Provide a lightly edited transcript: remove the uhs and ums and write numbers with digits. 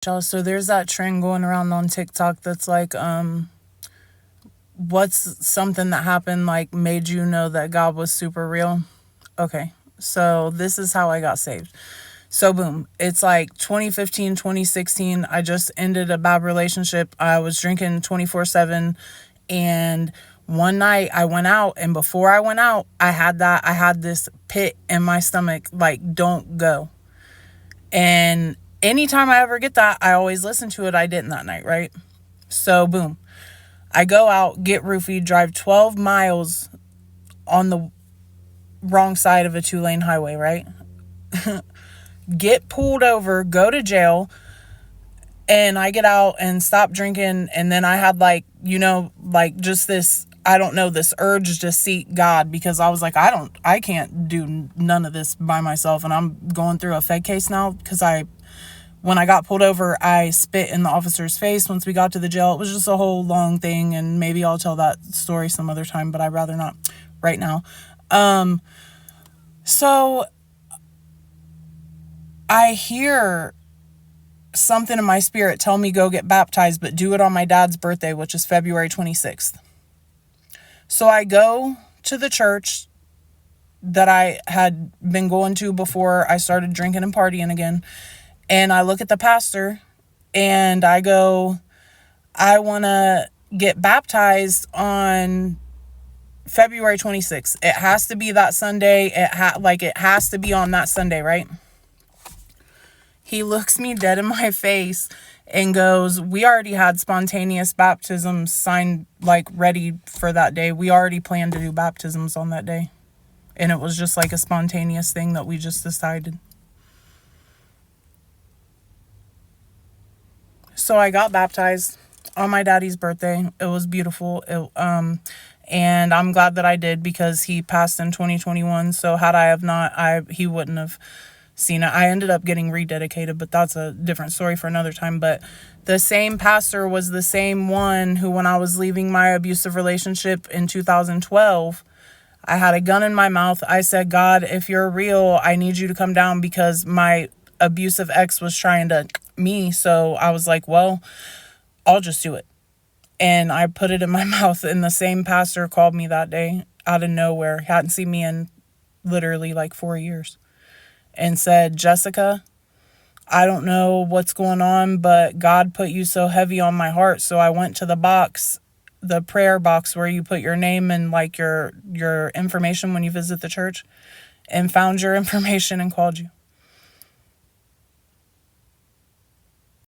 Y'all, so there's that trend going around on TikTok that's like, what's something that happened like made you know that God was super real? Okay, so this is how I got saved. So boom, it's like 2015, 2016. I just ended a bad relationship. I was drinking 24/7, and one night I went out, and before I went out, I had this pit in my stomach like, don't go. And anytime I ever get that, I always listen to it. I didn't that night, right? So boom, I go out, get roofied, drive 12 miles on the wrong side of a 2-lane highway, right? Get pulled over, go to jail, and I get out and stop drinking. And then I had like, just this, I don't know, this urge to seek God, because I was like, I can't do none of this by myself. And I'm going through a Fed case now because when I got pulled over, I spit in the officer's face once we got to the jail. It was just a whole long thing, and maybe I'll tell that story some other time, but I'd rather not right now. So I hear something in my spirit tell me go get baptized, but do it on my dad's birthday, which is February 26th. So I go to the church that I had been going to before I started drinking and partying again. And I look at the pastor and I go, I want to get baptized on February 26th. It has to be that Sunday. It has to be on that Sunday, right? He looks me dead in my face and goes, we already had spontaneous baptisms signed, like ready for that day. We already planned to do baptisms on that day. And it was just like a spontaneous thing that we just decided. So I got baptized on my daddy's birthday. It was beautiful. And I'm glad that I did, because he passed in 2021. So had I have not, he wouldn't have seen it. I ended up getting rededicated, but that's a different story for another time. But the same pastor was the same one who, when I was leaving my abusive relationship in 2012, I had a gun in my mouth. I said, God, if you're real, I need you to come down, because my abusive ex was trying to me. So I was like, well, I'll just do it. And I put it in my mouth, and the same pastor called me that day out of nowhere. Hadn't seen me in literally like 4 years, and said, Jessica, I don't know what's going on, but God put you so heavy on my heart. So I went to the prayer box where you put your name and like your information when you visit the church, and found your information and called you.